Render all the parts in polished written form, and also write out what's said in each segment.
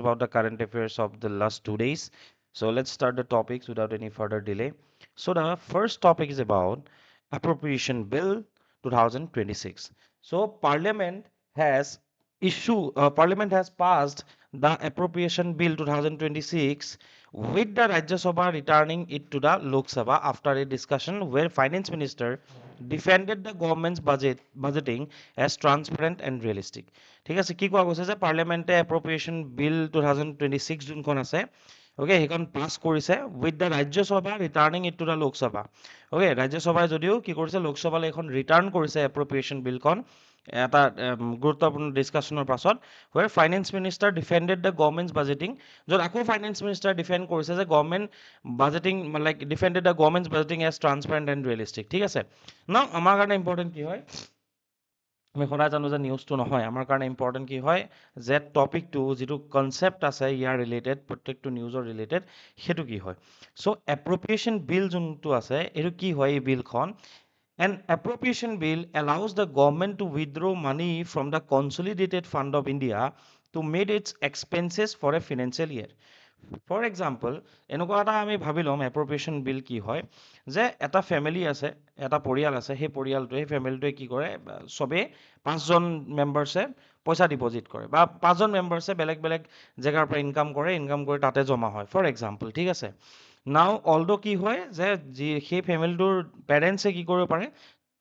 about the current affairs of the last 2 days. So let's start the topics without any further delay. So the first topic is about Appropriation Bill 2026. So Parliament has passed the Appropriation Bill 2026 with the Rajya Sabha returning it to the Lok Sabha after a discussion where Finance Minister defended the government's budgeting as transparent and realistic. ঠিক আছে, কি কোৱা গৈছে যে পাৰ্লিয়ামেণ্টে এপ্ৰপ্ৰিয়েশ্যন বিল 2026 যোনখন আছে, okay, সেইখন পাছ কৰিছে with the Rajya Sabha returning it to the Lok Sabha. Okay, ৰাজ্যসভাই যদিও কি কৰিছে, লোকসভালৈ এখন ৰিটাৰ্ণ কৰিছে এপ্ৰপ্ৰিয়েশ্যন বিলখন এটা গুৰুত্বপূৰ্ণ ডিছকাশ্যনৰ পাছত, where finance minister defended the government's budgeting, য'ত আকৌ ফাইনেন্স মিনিষ্টাৰ ডিফেণ্ড কৰিছে যে government budgeting defended the government's budgeting as transparent and realistic. ঠিক আছে, ন আমাৰ কাৰণে ইম্পৰ্টেণ্ট কি হয়, আমি সদায় জানো যে নিউজটো নহয়, আমাৰ কাৰণে ইম্পৰ্টেণ্ট কি হয় যে টপিকটো যিটো কনচেপ্ট আছে ইয়াৰ ৰিলেটেড, প্ৰত্যেকটো নিউজৰ ৰিলেটেড, সেইটো কি হয়। চ' এপ্ৰপ্ৰিয়েশ্যন বিল যোনটো আছে এইটো কি হয়, এই বিলখন An appropriation bill allows the government to withdraw money from the Consolidated Fund of India to meet its expenses for a financial year. For example, এনেকুৱা এটা আমি ভাবি ল'ম এপ্ৰপ্ৰিয়েশ্যন বিল কি হয়, যে এটা ফেমিলি আছে, এটা পৰিয়াল আছে, সেই পৰিয়ালটোৱে, সেই ফেমিলিটোৱে কি কৰে, চবেই 5জন মেম্বাৰ্ছে পইচা ডিপজিট কৰে, বা 5জন মেম্বাৰ্ছে বেলেগ বেলেগ জেগাৰ পৰা ইনকাম কৰি তাতে জমা হয়, ফৰ এক্সাম্পল। ঠিক আছে, নাও অলদো কি হয় যে সেই ফেমিলিটোৰ পেৰেণ্টছে কি কৰিব পাৰে,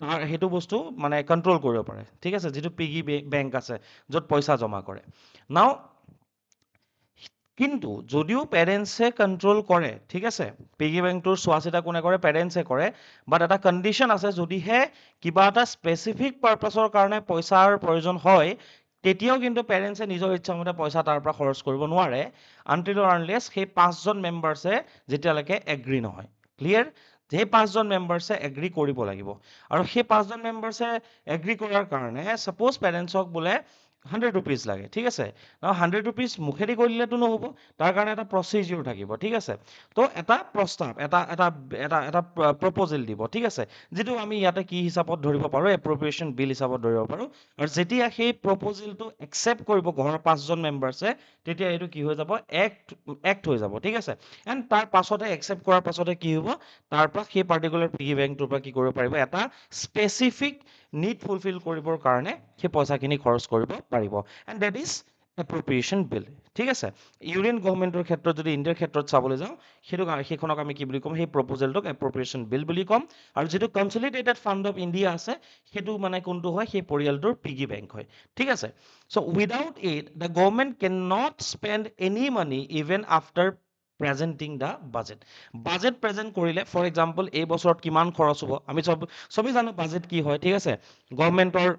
তাৰ সেইটো বস্তু মানে কণ্ট্ৰল কৰিব পাৰে। ঠিক আছে, যিটো পিগি বেংক আছে য'ত পইচা জমা কৰে। নাও কিন্তু যদিও পেৰেণ্টছে কণ্ট্ৰল কৰে, ঠিক আছে, পিগি বেংকটোৰ চোৱা চিতা কোনে কৰে, পেৰেণ্টছে কৰে, বাট এটা কণ্ডিশ্যন আছে, যদিহে কিবা এটা স্পেচিফিক পাৰ্পাছৰ কাৰণে পইচাৰ প্ৰয়োজন হয়, তেতিয়াও কিন্তু পেৰেণ্টছে নিজৰ ইচ্ছামতে পইচা তাৰ পৰা খৰচ কৰিব নোৱাৰে, আনটিল অৰ আনলেছ সেই 5জন মেম্বাৰ্ছে যেতিয়ালৈকে এগ্ৰী নহয়। ক্লিয়াৰ? সেই 5জন মেম্বাৰ্ছে এগ্ৰী কৰিব লাগিব, আৰু সেই 5জন মেম্বাৰ্ছে এগ্ৰী কৰাৰ কাৰণে ছাপ'জ পেৰেণ্টছক বোলে 100 rupees লাগে। ঠিক আছে, 100 rupees মুখেদি কৈ দিলেতো নহ'ব, তাৰ কাৰণে এটা প্ৰচিডিউৰ থাকিব। ঠিক আছে, তো এটা প্ৰস্তাৱ, এটা এটা এটা এটা প্ৰপ'জেল দিব। ঠিক আছে, যিটো আমি ইয়াতে কি হিচাপত ধৰিব পাৰোঁ, এপ্ৰপ্ৰিয়েশ্যন বিল হিচাপত ধৰিব পাৰোঁ। আৰু যেতিয়া সেই প্ৰপ'জেলটো একচেপ্ট কৰিব ঘৰৰ 5জন মেম্বাৰ্ছে, তেতিয়া এইটো কি হৈ যাব, এক্ট হৈ যাব। ঠিক আছে, এণ্ড তাৰ পাছতে একচেপ্ট কৰাৰ পাছতে কি হ'ব, তাৰ পৰা সেই পাৰ্টিকুলাৰ পিগি বেংকটোৰ পৰা কি কৰিব পাৰিব, এটা স্পেচিফিক নিড ফুলফিল কৰিবৰ কাৰণে সেই পইচাখিনি খৰচ কৰিব পাৰিব, এণ্ড ডেট ইজ এপ্ৰপ্ৰিয়েশ্যন বিল। ঠিক আছে, ইউনিয়ন গভৰ্ণমেণ্টৰ ক্ষেত্ৰত যদি ইণ্ডিয়াৰ ক্ষেত্ৰত চাবলৈ যাওঁ, সেইখনক আমি কি বুলি ক'ম, সেই প্ৰপ'জেলটোক এপ্ৰপ্ৰিয়েশ্যন বিল বুলি ক'ম। আৰু যিটো কনচলিডেটেড ফাণ্ড অফ ইণ্ডিয়া আছে, সেইটো মানে কোনটো হয়, সেই পৰিয়ালটোৰ পিগি বেংক হয়। ঠিক আছে, so' without it the government can not spend any money even after presenting the budget present কৰিলে, ফৰ এক্সাম্পল এই বছৰত কিমান খৰচ হ'ব, আমি চবেই জানো বাজেট কি হয়। ঠিক আছে, গভৰ্ণমেণ্টৰ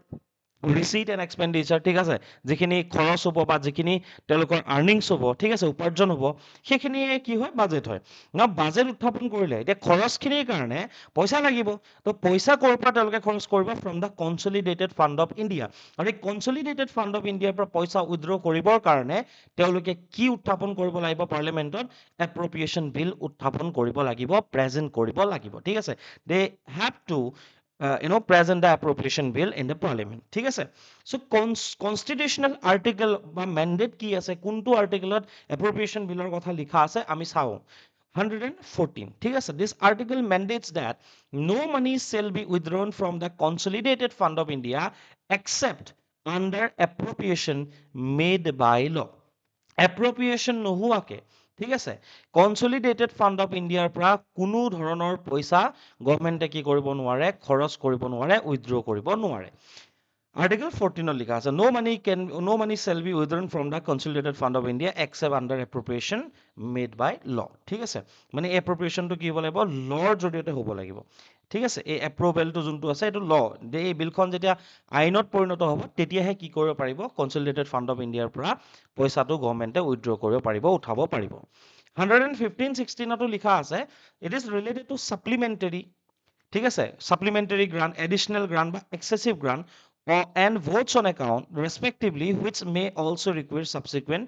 ৰিচিট এণ্ড এক্সপেণ্ডিচাৰ। ঠিক আছে, যিখিনি খৰচ হ'ব বা যিখিনি তেওঁলোকৰ আৰ্নিংছ হ'ব, ঠিক আছে, উপাৰ্জন হ'ব, সেইখিনিয়ে কি হয়, বাজেট হয় ন। বাজেট উত্থাপন কৰিলে এতিয়া খৰচখিনিৰ কাৰণে পইচা লাগিব, তো পইচা ক'ৰ পৰা তেওঁলোকে খৰচ কৰিব, from the consolidated fund of India. আৰু এই কনচলিডেটেড ফাণ্ড অফ ইণ্ডিয়াৰ পৰা পইচা উইথড্ৰ কৰিবৰ কাৰণে তেওঁলোকে কি উত্থাপন কৰিব লাগিব, পাৰ্লিয়ামেণ্টত এপ্ৰপ্ৰিয়েশ্যন বিল উত্থাপন কৰিব লাগিব, প্ৰেজেণ্ট কৰিব লাগিব। ঠিক আছে, they have to present the appropriation bill in the parliament. ঠিক আছে, so constitutional article বা mandate কি আছে, কোনটো আৰ্টিকেলত appropriation billৰ কথা লিখা আছে আমি চাওঁ। 114. ঠিক আছে, this article mandates that no money shall be withdrawn from the consolidated fund of India except under appropriation made by law. Appropriation নোহোৱাকে, ঠিক আছে, কনচলিডেটেড ফাণ্ড অফ ইণ্ডিয়াৰ পৰা কোনো ধৰণৰ পইচা গভৰ্ণমেণ্টে কি কৰিব নোৱাৰে, খৰচ কৰিব নোৱাৰে, উইথড্ৰ কৰিব নোৱাৰে। আৰ্টিকেল 14 লিখা আছে, no money shall be withdrawn from the consolidated fund of India except under appropriation made by law. ঠিক আছে, মানে এপ্ৰপ্ৰিয়েশ্যনটো কি হ'ব লাগিব, লৰ জৰিয়তে হ'ব লাগিব। ঠিক আছে, এই এপ্ৰুভেলটো যোনটো আছে এইটো ল, এই বিলখন যেতিয়া আইনত পৰিণত হ'ব, তেতিয়াহে কি কৰিব পাৰিব, কনচলিডেটেড ফাণ্ড অফ ইণ্ডিয়াৰ পৰা পইচাটো গভৰ্ণমেণ্টে উইথড্ৰ কৰিব পাৰিব, উঠাব পাৰিব। 115-16 লিখা আছে, it is related to supplementary. ঠিক আছে, ছাপ্লিমেণ্টেৰী গ্ৰাণ্ট, এডিশ্যনেল গ্ৰাণ্ট বা এক্সেছিভ grant and votes on account respectively which may also require subsequent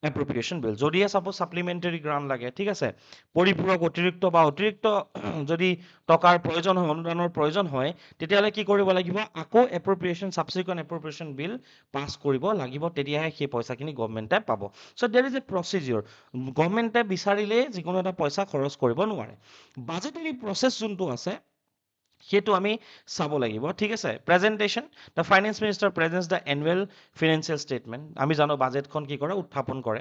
এপ্ৰপ্ৰিয়েশ্যন বিল যদিহে চাপোজ ছাপ্লিমেণ্টাৰী গ্ৰাণ্ট লাগে ঠিক আছে পৰিপূৰক অতিৰিক্ত বা অতিৰিক্ত যদি টকাৰ প্ৰয়োজন হয় অনুদানৰ প্ৰয়োজন হয় তেতিয়াহ'লে কি কৰিব লাগিব আকৌ এপ্ৰপ্ৰিয়েশ্যন ছাবচিকুৱেণ্ট এপ্ৰপ্ৰিয়েশ্যন বিল পাছ কৰিব লাগিব তেতিয়াহে সেই পইচাখিনি গভৰ্ণমেণ্টে পাব চ' দেৰ ইজ এ প্ৰচিডিঅ'ৰ গভৰ্ণমেণ্টে বিচাৰিলেই যিকোনো এটা পইচা খৰচ কৰিব নোৱাৰে বাজেটেৰী প্ৰচেছ যোনটো আছে সেইটো আমি চাব লাগিব ঠিক আছে presentation the finance minister presents the annual financial statement আমি জানো বাজেটখন কি কৰে উত্থাপন কৰে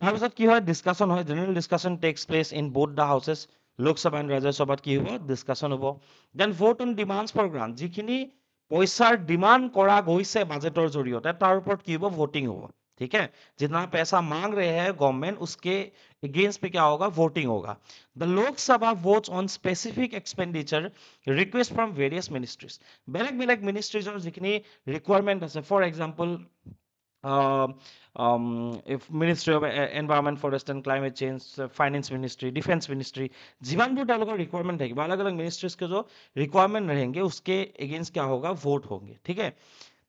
তাৰপিছত কি হয় ডিছকাশ্যন হয় general discussion takes place in both the houses Lok Sabha and ৰাজ্যসভাত কি হ'ব ডিছকাশ্যন হ'ব then vote on demands for grant যিখিনি পইচাৰ ডিমাণ্ড কৰা গৈছে বাজেটৰ জৰিয়তে তাৰ ওপৰত কি হ'ব ভোটিং হ'ব ठीक है जितना पैसा मांग रहे हैं गवर्नमेंट उसके अगेंस्ट पे क्या होगा वोटिंग होगा the Lok Sabha votes on specific expenditure request from various ministries বেলেগ ministries যিখিনি requirement আছে for example uh, if Ministry of Environment, Forest and Climate Change, Finance Ministry, Defense Ministry, যিমানবোৰ তেওঁলোকৰ requirement থাকিব अलग अलग ministries के जो requirement रहेंगे उसके against क्या होगा vote होंगे ठीक है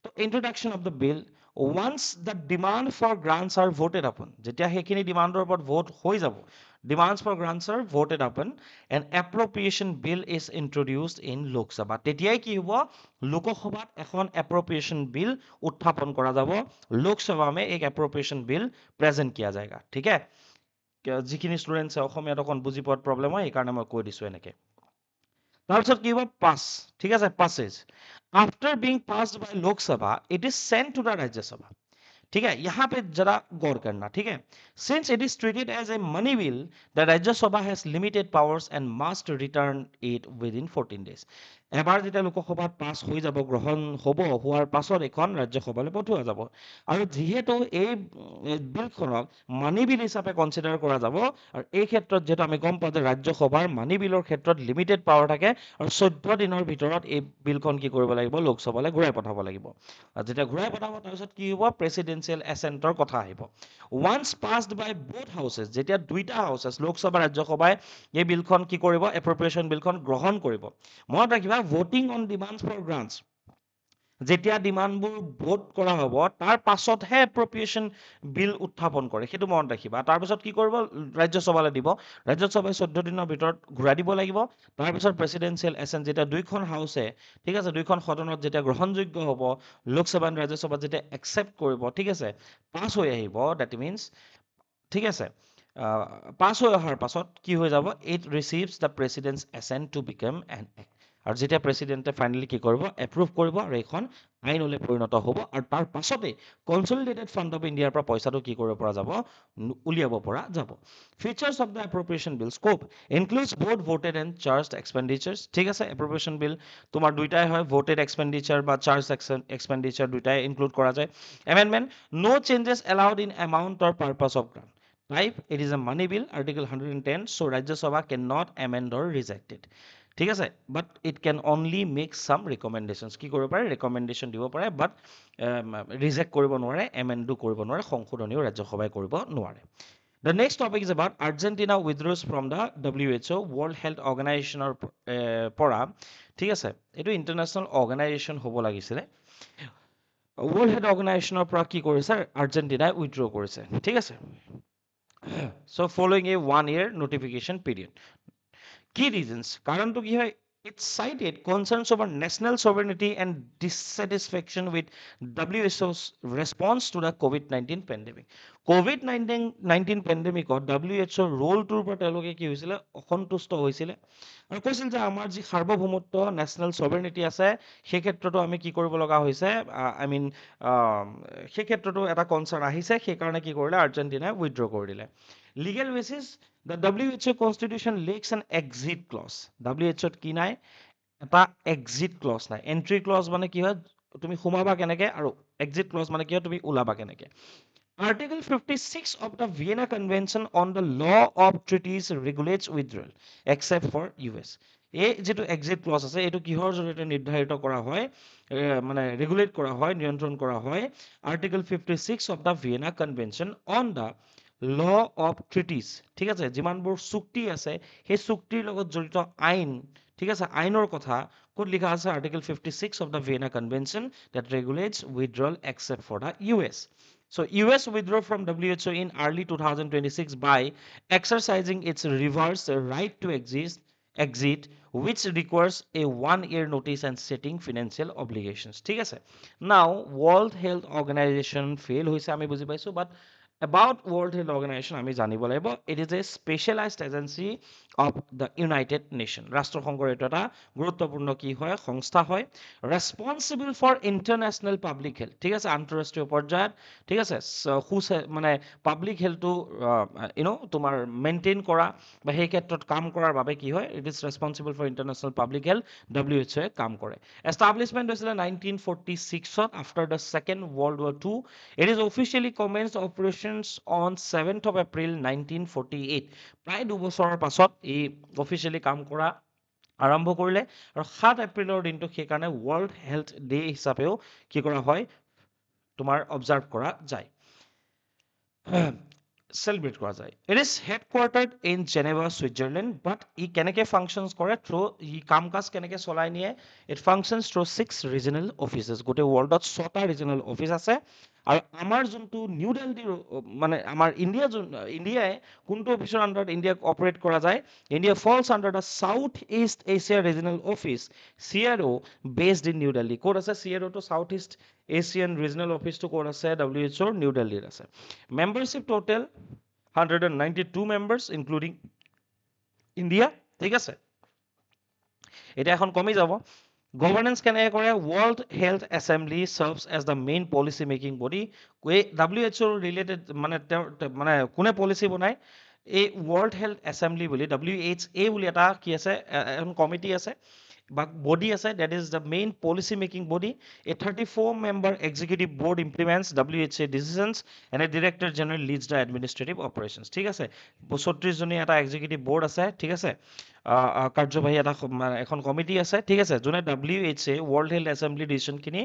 তো introduction of the bill once the demand for grants are voted upon যেতিয়া সেইখিনি ডিমাণ্ডৰ ওপৰত ভোট হৈ যাব demands for grants are voted upon an appropriation bill is introduced in Lok Sabha তেতিয়াই কি হ'ব লোকসভাত এখন appropriation bill উত্থাপন কৰা যাব लोक सभा में एक appropriation bill present किया जाएगा ठीक है যিখিনি ষ্টুডেণ্টছে অসমীয়াত অকণ বুজি পোৱাত প্ৰব্লেম হয় সেইকাৰণে মই কৈ দিছোঁ এনেকে তাৰপিছত কি হ'ব পাছ ঠিক আছে passage after being passed by Lok Sabha it is sent to the Rajya Sabha ठीक है यहाँ पे जरा गौर करना ठीक है since it is treated as a money bill the Rajya Sabha has limited powers and must return it within 14 days এবাৰ যেতিয়া লোকসভাত পাছ হৈ যাব গ্ৰহণ হ'ব হোৱাৰ পাছত এখন ৰাজ্যসভালৈ পঠোৱা যাব আৰু যিহেতু এই বিলখনক মানি বিল হিচাপে কনচিডাৰ কৰা যাব আৰু এই ক্ষেত্ৰত যেহেতু আমি গম পাওঁ যে ৰাজ্যসভাৰ মানি বিলৰ ক্ষেত্ৰত লিমিটেড পাৱাৰ থাকে আৰু 14 দিনৰ ভিতৰত এই বিলখন কি কৰিব লাগিব লোকসভালৈ ঘূৰাই পঠাব লাগিব আৰু যেতিয়া ঘূৰাই পঠাব তাৰপিছত কি হ'ব প্ৰেচিডেন্সিয়েল এছেণ্টৰ কথা আহিব ওৱান্স পাছড বাই বোথ হাউচেছ যেতিয়া দুইটা হাউচেছ লোকসভা ৰাজ্যসভাই এই বিলখন কি কৰিব এপ্ৰপ্ৰিয়েশ্যন বিলখন গ্ৰহণ কৰিব মনত ৰাখিবা voting on demands for grants যেতিয়া ডিমাণ্ডবোৰ ভোট কৰা হ'ব তাৰ পাছতহে এপ্ৰপ্ৰিয়েশ্যন বিল উত্থাপন কৰে সেইটো মনত ৰাখিবা তাৰপিছত কি কৰিব ৰাজ্যসভালৈ দিব ৰাজ্যসভাই 14 দিনৰ ভিতৰত ঘূৰাই দিব লাগিব তাৰপিছত প্ৰেচিডেন্সিয়েল এছেণ্ট যেতিয়া দুইখন হাউচে ঠিক আছে দুইখন সদনত যেতিয়া গ্ৰহণযোগ্য হ'ব লোকসভা আৰু ৰাজ্যসভাত যেতিয়া একচেপ্ট কৰিব ঠিক আছে পাছ হৈ আহিব ডেট মিনছ ঠিক আছে পাছ হৈ অহাৰ পাছত কি হৈ যাব it receives the president's assent to become an act আৰু যেতিয়া প্ৰেচিডেণ্টে ফাইনেলি কি কৰিব এপ্ৰুভ কৰিব আৰু এইখন আইনলৈ পৰিণত হ'ব আৰু তাৰ পাছতে কনচলিডেটেড ফাণ্ড অফ ইণ্ডিয়াৰ পৰা পইচাটো কি কৰিব পৰা যাব উলিয়াব পৰা যাব features of the appropriation bill scope includes both voted and charged expenditures ঠিক আছে এপ্ৰপ্ৰিয়েশ্যন বিল তোমাৰ দুইটাই হয় ভোটেড এক্সপেণ্ডিচাৰ বা চাৰ্জ এক্সপেণ্ডিচাৰ দুইটাই ইনক্লুড কৰা যায় amendment no changes allowed in amount or purpose of grant Type it is a money bill article 110 so Rajya Sabha cannot amend or reject it ঠিক আছে but it can only make some recommendations কি কৰিব পাৰে recommendation দিব পাৰে but reject কৰিব নোৱাৰে amend কৰিব নোৱাৰে সংশোধনীও ৰাজ্যসভাই কৰিব নোৱাৰে The next topic is about Argentina withdraws from the WHO World Health Organization পৰা ঠিক আছে এইটো ইন্টাৰনেশ্যনেল অৰ্গেনাইজেশ্যন হ'ব লাগিছিলে World Health Organization পৰা কি কৰিছে আৰ্জেণ্টিনাই উইথড্ৰ কৰিছে ঠিক আছে So following a 1 year notification period. Key reasons. কাৰণটো কি হয় it cited concerns over national sovereignty and dissatisfaction with WHO's response to the COVID-19 pandemic. COVID-19 pandemicত WHOৰ ৰোলটোৰ পৰা তেওঁলোকে কি হৈছিলে অসন্তুষ্ট হৈছিলে আৰু কৈছিল যে আমাৰ যি সাৰ্বভৌমত্ব নেশ্যনেল ছভাৰেনিটি আছে সেই ক্ষেত্ৰতো আমি কি কৰিব লগা হৈছে আই মিন সেই ক্ষেত্ৰতো এটা কনচাৰ্ণ আহিছে সেইকাৰণে কি কৰিলে আৰ্জেণ্টিনাই উইথড্ৰ কৰি দিলে legal basis the WHO constitution lacks an exit clause WHOত কি নাই এটা এক্সিট ক্লজ নাই এন্ট্ৰি ক্লজ মানে কি হয় তুমি সোমাবা কেনেকে আৰু এক্সিট ক্লজ মানে কি হয় তুমি ওলাবা কেনেকে Article 56 of the Vienna Convention on the Law of Treaties regulates withdrawal except for US এই যেটো এক্সিট ক্লজ আছে এটো কিহৰ জৰিয়তে নিৰ্ধাৰিত কৰা হয় মানে ৰেগুলেট কৰা হয় নিয়ন্ত্ৰণ কৰা হয় article 56 of the Vienna Convention on the law of treaties ঠিক আছে যিমানবোৰ চুক্তি আছে সেই চুক্তিৰ লগত জড়িত আইন ঠিক আছে আইনৰ কথা ক'ত লিখা আছে article 56 of the Vienna Convention that regulates withdrawal except for the US So US withdrew from WHO in early 2026 by exercising its reverse right to exit, which requires a 1 year notice and setting financial obligations. ঠিক আছে? Now World Health Organization fail হৈছে আমি বুজি পাইছো, but about World Health Organization আমি জানিব লাগিব, it is a specialized agency of the United Nations. ৰাষ্ট্ৰসংঘৰ এইটো এটা গুৰুত্বপূৰ্ণ কি হয় সংস্থা হয়, responsible for international public health. ঠিক আছে, আন্তঃৰাষ্ট্ৰীয় পৰ্যায়ত ঠিক আছে মানে পাব্লিক হেল্থটো তোমাৰ মেইনটেইন কৰা বা সেই ক্ষেত্ৰত কাম কৰাৰ বাবে কি হয়, it is responsible for international public health, WHO এ কাম কৰে। এষ্টাব্লিছমেণ্ট হৈছিলে 1946ত after the second world war II। It is officially commenced operations on 7th of April 1948। প্ৰায় দুবছৰৰ পাছত ই অফিচিয়েলি কাম কৰা আৰম্ভ কৰিলে, আৰু 7 এপ্ৰিলৰ দিনটো সেইকাৰণে ৱৰ্ল্ড হেল্থ ডে হিচাপেও কি কৰা হয়, তোমাৰ অবজাৰ্ভ কৰা যায়, চেলিব্ৰেট কৰা যায়। It is headquartered in Geneva Switzerland, but ই কেনেকৈ ফাংচনছ কৰে থ্ৰু, ই কাম কাজ কেনেকৈ চলাই নিয়ে, ইট ফাংচনছ থ্ৰু 6 ৰিজনেল অফিচেছ। গোটেই ৱৰ্ল্ডত 6টা ৰিজনেল অফিচ আছে। আৰু আমাৰ যোনটো নিউ দিল্লীৰ মানে আমাৰ ইণ্ডিয়াই কোনটো অফিচৰ আণ্ডাৰত ইণ্ডিয়াক অপাৰেট কৰা যায়, India falls under the South East Asia regional office CRO based in New Delhi. ক'ত আছে CROটো? চাউথ ইষ্ট এছিয়ান ৰিজনেল অফিচটো ক'ত আছে? WHOৰ নিউ দিল্লীত আছে। Membership total 192 members including India. ঠিক আছে, এতিয়া এখন কমি যাব। গভৰ্নেন্স কেনেকৈ কৰে? World Health Assembly serves as the main policy making body. WHO related মানে কোনে পলিচি বনায়? এই ৱৰ্ল্ড হেল্থ এছেম্বলি বুলি WHA বুলি এটা কি আছে, এখন কমিটি আছে বা বডি আছে, that is the main policy making body. A 34-member executive board implements WHO decisions and a director general leads the administrative operations. ঠিক আছে, 34 জনীয়া এটা এক্সিকিউটিভ বৰ্ড আছে, ঠিক আছে, কাৰ্যবাহী এখন কমিটি আছে, ঠিক আছে, যোনে WHO ৱৰ্ল্ড হেল্থ এছেম্বলি ডিচিশ্যনখিনি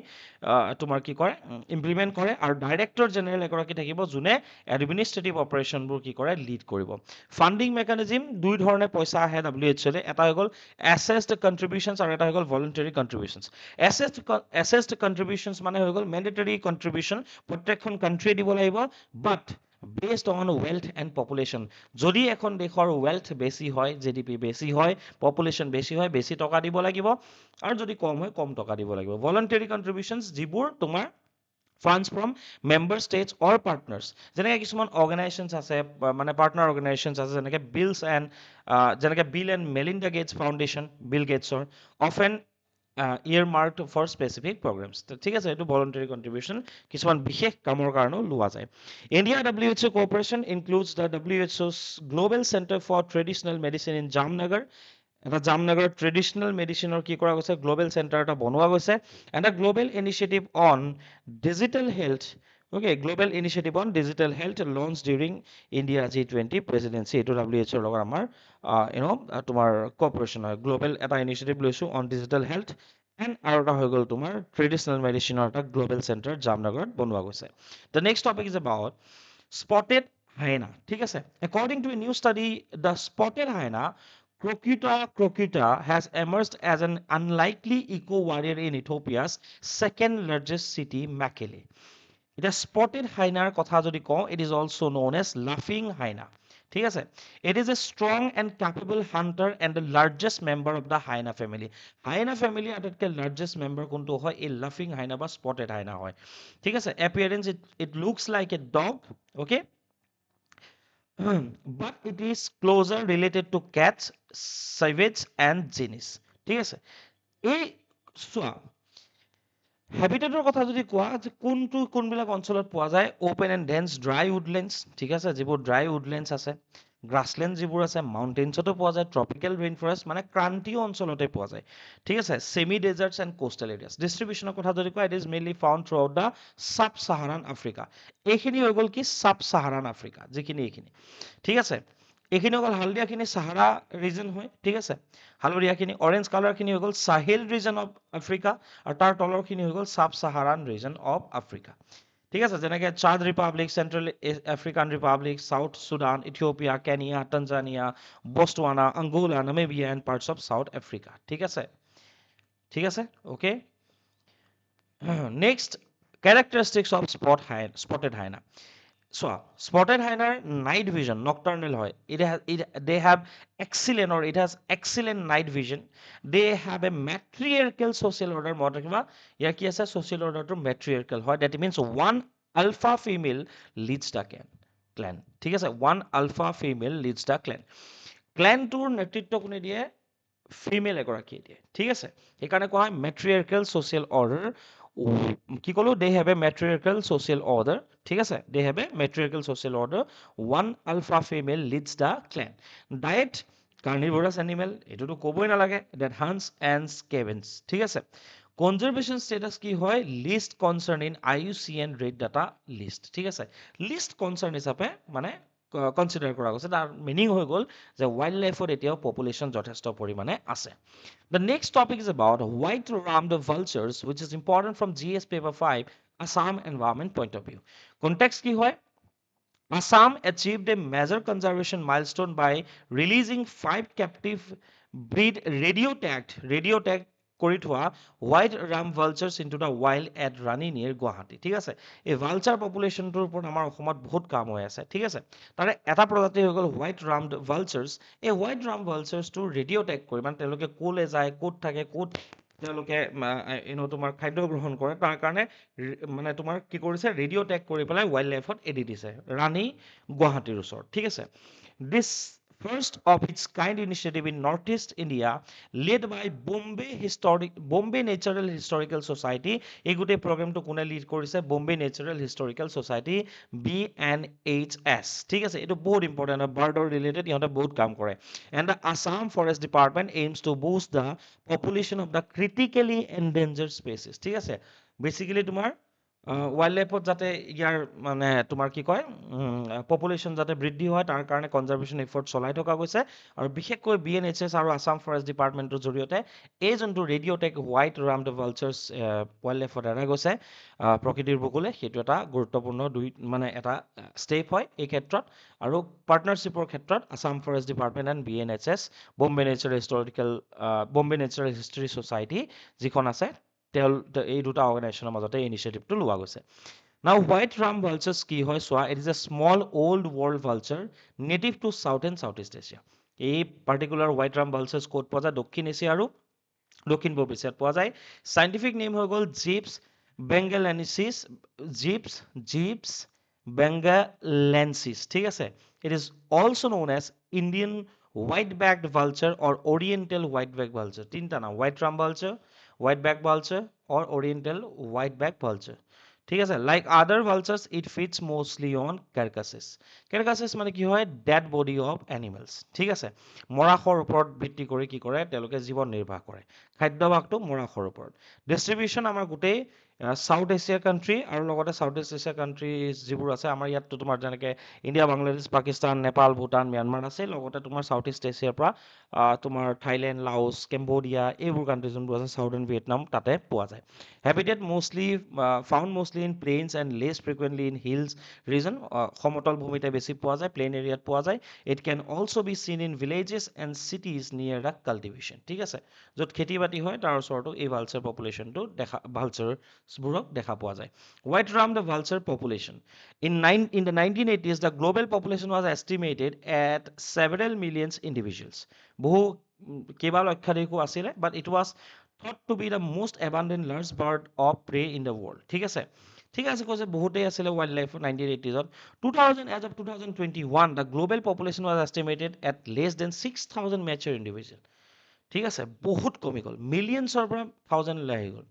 তোমাৰ কি কৰে, ইমপ্লিমেণ্ট কৰে, আৰু ডাইৰেক্টৰ জেনেৰেল এগৰাকী থাকিব যোনে এডমিনিষ্ট্ৰেটিভ অপাৰেশ্যনবোৰ কি কৰে, লিড কৰিব। ফাণ্ডিং মেকানিজিম, দুই ধৰণে পইচা আহে WHO লৈ, এটা হৈ গ'ল assessed contributions আৰু এটা হৈ গ'ল voluntary contributions। assessed contributions মানে হৈ গ'ল mandatory contribution, প্ৰত্যেকখন কাণ্ট্ৰিয়ে দিব লাগিব, but based on wealth and population। যদি এখন দেশৰ wealth বেছি হয়, GDP বেছি হয়, population বেছি হয়, বেছি টকা দিব লাগিব, আৰু যদি কম হয়, কম টকা দিব লাগিব। voluntary contributions যিবোৰ তোমাৰ funds from member states or partners, যেনেকৈ কিছুমান অৰ্গেনাইজেশ্যনছ আছে, মানে পাৰ্টনাৰ অৰ্গেনাইজেশ্যনছ আছে, যেনেকৈ যেনেকৈ Bill and Melinda Gates Foundation, Bill গেটছৰ, often earmarked for specific programs। ঠিক আছে, এইটো ভলণ্টাৰী কণ্ট্ৰিবিউশ্যন, কিছুমান বিশেষ কামৰ কাৰণেও লোৱা যায়। India WHO cooperation includes the WHO's Global Center for Traditional Medicine in Jamnagar। এটা জামনগৰ ট্ৰেডিশ্যনেল মেডিচিনৰ কি কৰা গৈছে, গ্ল'বেল চেণ্টাৰ এটা বনোৱা গৈছে। And the global initiative on digital health, okay, global initiative on digital health launch during India G20 presidency. এইটো WHO লগত আমাৰ তোমাৰ কপাৰেশ্যন হয়। গ্ল'বেল এটা ইনিচিয়েটিভ লৈছোঁ অন ডিজিটেল হেল্থ, এণ্ড আৰু এটা হৈ গ'ল তোমাৰ ট্ৰেডিশ্যনেল মেডিচিনৰ এটা গ্ল'বেল চেণ্টাৰ জামনগৰত বনোৱা গৈছে। The next topic is about spotted hyena। ঠিক আছে, according to a new study, the spotted hyena Crocuta has emerged as an unlikely eco-warrior in Ethiopia's second largest city, Mekelle. এতিয়া spotted হাইনাৰ কথা যদি কওঁ, it is also known as laughing hyena। ঠিক আছে, it is a strong and capable hunter and the largest member of the hyena family। hyena family আটাইতকৈ largest member কোনটো হয়? এই laughing hyena বা spotted hyena হয়। ঠিক আছে, appearance it looks like a dog, okay, but it is closer related to cats, savage and genus। ঠিক আছে, এই চোৱা হেবিটেটৰ কথা যদি কোৱা, যে কোনবিলাক অঞ্চলত পোৱা যায়, open and dense dry woodlands, ঠিক আছে, যিবোৰ ড্ৰাই উডলেণ্ডছ আছে, গ্ৰাছলেণ্ড যিবোৰ আছে, মাউণ্টেইনছতো পোৱা যায়, ট্ৰপিকেল ৰেইন ফৰেষ্ট মানে ক্ৰান্তীয় অঞ্চলতে পোৱা যায়। ঠিক আছে, semi deserts and coastal areas. ডিষ্ট্ৰিবিউশ্যনৰ কথা যদি কোৱা, it is mainly found throughout the sub Saharan Africa. এইখিনি হৈ গ'ল কি ছাব সাহাৰান আফ্ৰিকা, যিখিনি এইখিনি। ঠিক আছে, এইখিনি অকল হালধীয়াখিনি সাহাৰা ৰিজন হয়। ঠিক আছে, হালধীয়াখিনি অৰেঞ্জ কালাৰখিনি হৈ গ'ল সাহেল ৰিজন অফ আফ্ৰিকা, আৰু তাৰ তলৰখিনি হৈ গ'ল sub Saharan region of Africa. ঠিক আছে, যেনেকৈ Chad Republic, Central African Republic, South Sudan, Ethiopia, Kenya, Tanzania, Botswana, Angola, Namibia and parts of South Africa. ঠিক আছে, ঠিক আছে, okay. Next Characteristics of spotted hyena. So spotted hyena night vision, nocturnal hoy. They have excellent, or it has excellent night vision. They have a matriarchal social order. Modern here ki ase social order to matriarchal hoy. That means one alpha female leads the clan. ঠিক আছে, one alpha female leads the clan. Clan tour নেতৃত্ব কোনে দিয়ে? Female এগৰাকীয়ে দিয়ে। ঠিক আছে, সেইকাৰণে কোৱা হয় মেট্ৰিয়াৰ্কেল ছ'চিয়েল অৰ্ডাৰ। কি ক'লো? They have a matriarchal social order. ঠিক আছে, they have a matriarchal social order. One alpha female leads the clan. Diet carnivorous animal, এইটোতো ক'বই নালাগে, ডেট হান্টছ এণ্ড স্কেভেঞ্জ। ঠিক আছে, কনজাৰভেশ্যন ষ্টেটাছ কি হয়? List concerned in IUCN red data list. ঠিক আছে, লিষ্ট কনচাৰ্ণ হিচাপে মানে কনচিডাৰ কৰা গৈছে। তাৰ মিনিং হৈ গ'ল যে ৱাইল্ড লাইফত এতিয়াও পপুলেশ্যন যথেষ্ট পৰিমাণে আছে। The next topic is about white-rummed vultures, which is important from GS paper 5, Assam environment point of view. Context কি হয়? Assam achieved a major conservation milestone by releasing 5 captive breed radio-tagged কৰি থোৱা white ram vultures into the wild at Rani near Guwahati. ঠিক আছে, এই ভালচাৰ পপুলেশ্যনটোৰ ওপৰত আমাৰ অসমত বহুত কাম হৈ আছে। ঠিক আছে, তাৰে এটা প্ৰজাতি হৈ গ'ল হোৱাইট ৰামড ভালচাৰ্ছ। এই হোৱাইট ৰাম ভালচাৰ্ছটো ৰেডিঅ' টেগ কৰি, মানে তেওঁলোকে ক'লৈ যায়, ক'ত থাকে, ক'ত তেওঁলোকে তোমাৰ খাদ্য গ্ৰহণ কৰে, তাৰ কাৰণে মানে তোমাৰ কি কৰিছে? ৰেডিঅ' টেগ কৰি পেলাই ৱাইল্ড লাইফত এৰি দিছে ৰাণী গুৱাহাটীৰ ওচৰত। ঠিক আছে, দিছ first of its kind initiative in Northeast India, led by Bombay Natural Historical Society. এই গোটেই প্ৰগ্ৰামটো কোনে লিড কৰিছে? Bombay Natural Historical Society, BNHS. ঠিক আছে, এইটো বহুত ইম্পৰ্টেণ্ট হয়, বাৰ্ডৰ ৰিলেটেড ইহঁতে বহুত কাম কৰে। And the Assam Forest Department aims to boost the population of the critically endangered species. ঠিক আছে, বেচিকেলি তোমাৰ ৱাইল্ড লাইফত যাতে ইয়াৰ মানে তোমাৰ কি কয় পপুলেশ্যন যাতে বৃদ্ধি হয়, তাৰ কাৰণে কনজাৰ্ভেশ্যন এফৰ্ট চলাই থকা গৈছে। আৰু বিশেষকৈ BNHS আৰু আছাম ফৰেষ্ট ডিপাৰ্টমেণ্টৰ জৰিয়তে এই যোনটো ৰেডিঅ'টেক হোৱাইট ৰামড ভালচাৰ্ছ ৱাইল্ড লাইফত এৰা গৈছে প্ৰকৃতিৰ বুকুলে, সেইটো এটা গুৰুত্বপূৰ্ণ মানে এটা ষ্টেপ হয় এই ক্ষেত্ৰত। আৰু পাৰ্টনাৰশ্বিপৰ ক্ষেত্ৰত Assam forest department and BNHS, Bombay natural history society যিখন আছে, এই দুটা অৰ্গেনাইজেশ্যনৰ মাজতে এই ইনিচিয়েটিভটো লোৱা গৈছে। Now, white ram vultures কি হয় চোৱা, it is a small old world vulture native to South and Southeast Asia. এই পাৰ্টিকুলাৰ হোৱাইট ৰাম ভালচাৰ্ছ ক'ত পোৱা যায়? দক্ষিণ এছিয়া আৰু দক্ষিণ পূব এছিয়াত পোৱা যায়। চাইণ্টিফিক নেম হৈ গ'ল জিপছ বেংগেলেনচিছ, জিপছ বেংগেলেনচিছ। ঠিক আছে, it is also' known as Indian white-backed vulture or Oriental white-backed vulture. তিনিটা নাম, white rump vulture, white-backed vulture or Oriental white-backed vulture. ঠিক আছে, লাইক আদাৰ ভালচাৰ্ছ ইট ফিডছ মষ্টলি অন কেৰকাছেছ। কেৰকাছেছ মানে কি হয়? Dead body of animals. ঠিক আছে, মৰাশৰ ওপৰত ভিত্তি কৰি কি কৰে? তেওঁলোকে জীৱন নিৰ্বাহ কৰে। খাদ্যভাগটো মৰাশৰ ওপৰত। ডিষ্ট্ৰিবিউশ্যন আমাৰ গোটেই চাউথ এছিয়া কাণ্ট্ৰি আৰু লগতে চাউথ ইষ্ট এছিয়া কাণ্ট্ৰি যিবোৰ আছে, আমাৰ ইয়াততো তোমাৰ যেনেকৈ ইণ্ডিয়া, বাংলাদেশ, পাকিস্তান, নেপাল, ভূটান, ম্যানমাৰ আছে, লগতে তোমাৰ চাউথ ইষ্ট এছিয়াৰ পৰা তোমাৰ থাইলেণ্ড, লাওছ, কেম্বোডিয়া, এইবোৰ কাণ্ট্ৰি যোনবোৰ আছে, চাউদাৰ্ণ ভিয়েটনাম, তাতে পোৱা যায়। Habitat found mostly in plains and less frequently in hills region. সমতল ভূমিতে বেছি পোৱা যায়, প্লেইন এৰিয়াত পোৱা যায়। It can also' be seen in villages and cities near the cultivation. ঠিক আছে, য'ত খেতি বাতি হয় তাৰ ওচৰতো এই ভালচাৰ পপুলেশ্যনটো ভালচাৰ্ছবোৰক দেখা পোৱা যায়। White rump the vulture population in the 1980s, the global population was estimated at several millions individuals. বহু কেইবা লক্ষাধিকো আছিলে, but it was thought to be the most abundant large bird of prey in the world. ঠিক আছে, কৈছে বহুতেই আছিলে wild life 1980s. 2000, as of 2021, the global population was estimated at less than 6,000 mature individual. ঠিক আছে, বহুত কমি গ'ল, মিলিয়নছৰ পৰা থাউজেণ্ডলৈ আহি গ'ল।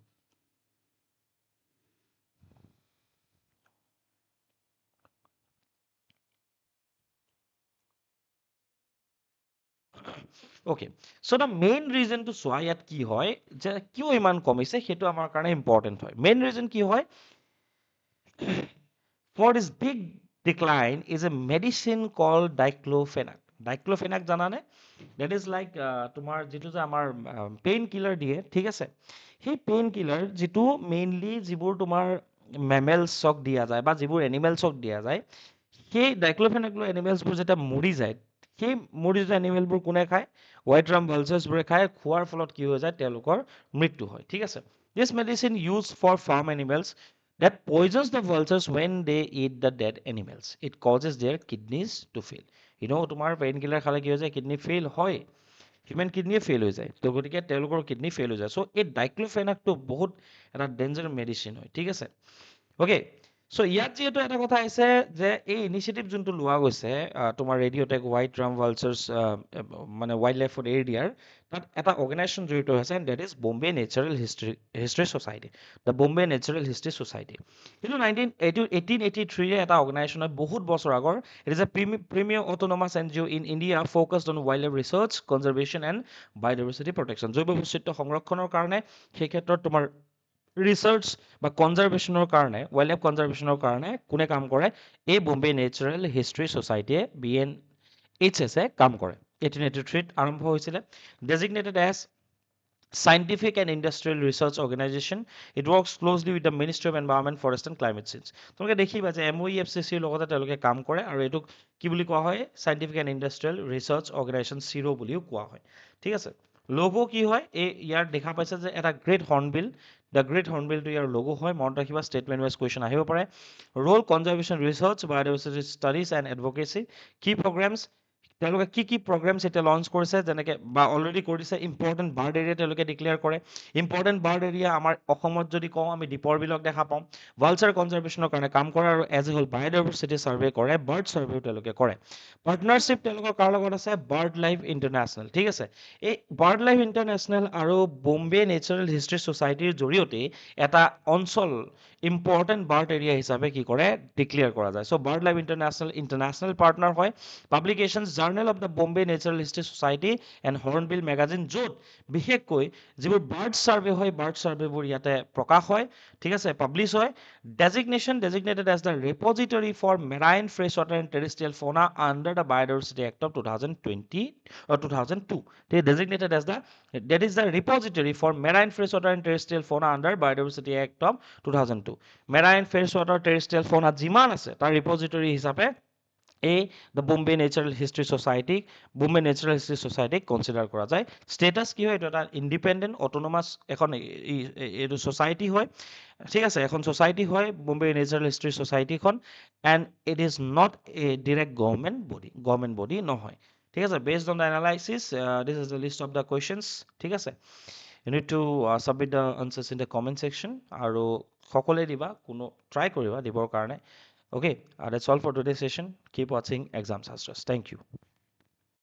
অ'কে, চ' দ্য মেইন ৰিজনটো চোৱা ইয়াত কি হয় যে কিয় ইমান কমিছে, সেইটো আমাৰ কাৰণে ইম্পৰ্টেণ্ট হয়। মেইন ৰিজন কি হয়? For this big decline is a medicine called diclofenac. Diclofenac জানানে? ডেট ইজ লাইক তোমাৰ যিটো যে আমাৰ পেইন কিলাৰ দিয়ে, ঠিক আছে, সেই পেইন কিলাৰ যিটো মেইনলি যিবোৰ তোমাৰ মেমেলছক দিয়া যায় বা যিবোৰ এনিমেলছক দিয়া যায়, সেই ডাইক্ল'ফেনাকলৈ এনিমেলছবোৰ যেতিয়া মৰি যায়, সেই মৰি যোৱা এনিমেলবোৰ কোনে খায়? হোৱাইট ৰাম ভালচাৰ্ছবোৰে খায়। খোৱাৰ ফলত কি হৈ যায়? তেওঁলোকৰ মৃত্যু হয়। ঠিক আছে, this medicine use for farm animals that poisons the vultures when they eat the dead animals. It causes their kidneys to fail. তোমাৰ পেইন কিলাৰ খালে কি হৈ যায়, কিডনী ফেইল হয়, হিউমেন কিডনীয়ে ফেইল হৈ যায়, তো গতিকে তেওঁলোকৰ কিডনী ফেইল হৈ যায়। চ' এই ডাইক্লোফেনাকটো বহুত এটা ডেঞ্জাৰ মেডিচিন হয়, ঠিক আছে। অ'কে, চ' ইয়াত যিহেতু এটা কথা আহিছে যে এই ইনিচিয়েটিভ যোনটো লোৱা গৈছে তোমাৰ ৰেডিঅ'টেক হোৱাইট ৰাম ভালচাৰ্ছ মানে ৱাইল্ড লাইফত এৰি দিয়াৰ, তাত এটা অৰ্গেনাইজেশ্যন জড়িত হৈছে, and that is Bombay natural history society, the Bombay natural history society. কিন্তু 1883 এটা অৰ্গেনাইজেশ্যন হয়, বহুত বছৰ আগৰ। It is a premier autonomous N G O' in India focused on wildlife research, conservation and biodiversity protection. জৈৱ বৈচিত্ৰ্য সংৰক্ষণৰ কাৰণে সেই ক্ষেত্ৰত তোমাৰ ৰিচাৰ্চ বা কনজাৰ্ভেশ্যনৰ কাৰণে, ৱাইল্ড লাইফ কনজাৰ্ভেশ্যনৰ কাৰণে কোনে কাম কৰে? এই বম্বে নেচাৰেল হিষ্ট্ৰী ছ'চাইটিয়ে BNHS এ কাম কৰে। 1883 আৰম্ভ হৈছিলে। Designated as Scientific and Industrial Research Organization, it works closely with the Ministry of Environment, Forest and Climate Change. তোমালোকে দেখিবা যে MOEFCC ৰ লগতে তেওঁলোকে কাম কৰে, আৰু এইটোক কি বুলি কোৱা হয়? Scientific and Industrial Research Organization CIRO বুলিও কোৱা হয়, ঠিক আছে। লোগো কি হয়? ইয়াৰ দেখা পাইছে যে এটা গ্ৰেট হৰ্ণবিল, দ্য গ্ৰেট হৰ্ণবিলটো ইয়াৰ লোগো হয়। মনত ৰাখিবা, ষ্টেটমেণ্ট ৱাইজ কুৱেশ্যন আহিব পাৰে। Role conservation research, biodiversity studies and advocacy. কি প্ৰগ্ৰেমছ? তেওঁলোকে কি প্ৰগ্ৰেমছ এতিয়া লঞ্চ কৰিছে, যেনেকৈ বা অলৰেডি কৰিছে। ইম্পৰ্টেণ্ট বাৰ্ড এৰিয়া তেওঁলোকে ডিক্লেয়াৰ কৰে। ইম্পৰ্টেণ্ট বাৰ্ড এৰিয়া আমাৰ অসমত যদি কওঁ, আমি দীপৰ বিলক দেখা পাওঁ। ভালচাৰ কনজাৰ্ভেশ্যনৰ কাৰণে কাম কৰে, আৰু এজ এ হ'ল বায়'ডাইভাৰ্চিটি ছাৰ্ভে কৰে, বাৰ্ড ছাৰ্ভেও তেওঁলোকে কৰে। পাৰ্টনাৰশ্বিপ তেওঁলোকৰ কাৰ লগত আছে? বাৰ্ড লাইফ ইণ্টাৰনেশ্যনেল, ঠিক আছে। এই বাৰ্ড লাইফ ইণ্টাৰনেশ্যনেল আৰু বম্বে নেচাৰেল হিষ্ট্ৰী ছ'চাইটিৰ জৰিয়তে এটা অঞ্চল ইম্পৰ্টেণ্ট বাৰ্ড এৰিয়া হিচাপে কি কৰে? ডিক্লেয়াৰ কৰা যায়। So' bird life international partner হয়। Publications journal of the Bombay natural history society and hornbill magazine, য'ত বিশেষকৈ যিবোৰ বাৰ্ড ছাৰ্ভে হয়, বাৰ্ড ছাৰ্ভেবোৰ ইয়াতে প্ৰকাশ হয়, ঠিক আছে, পাব্লিছ হয়। Designated as the repository for marine fresh water and terrestrial fauna under the biodiversity act of 2002. Designated as that is the repository for marine freshwater and terrestrial fauna under Biodiversity Act of 2002. Marine freshwater terrestrial fauna যিমান আছে তাৰ repository হিচাপে the Bombay natural history ছ'চাইটিক consider কৰা যায়। Status কি হয়? এইটো এটা ইণ্ডিপেণ্ডেণ্ট অট'নমাছ এখন এইটো ছ'চাইটি হয়, ঠিক আছে, এখন ছ'চাইটি হয় বম্বে নেচাৰেল হিষ্ট্ৰী ছ'চাইটিখন, and it is not a direct government body নহয়, ঠিক আছে। Based on the analysis, this is the list of the questions, ঠিক আছে। You need to submit the answers in the comment section, আৰু সকলোৱে দিবা, কোনো ট্ৰাই কৰিবা দিবৰ কাৰণে। Okay, that's all for today's session. Keep watching Exam Sastras. Thank you.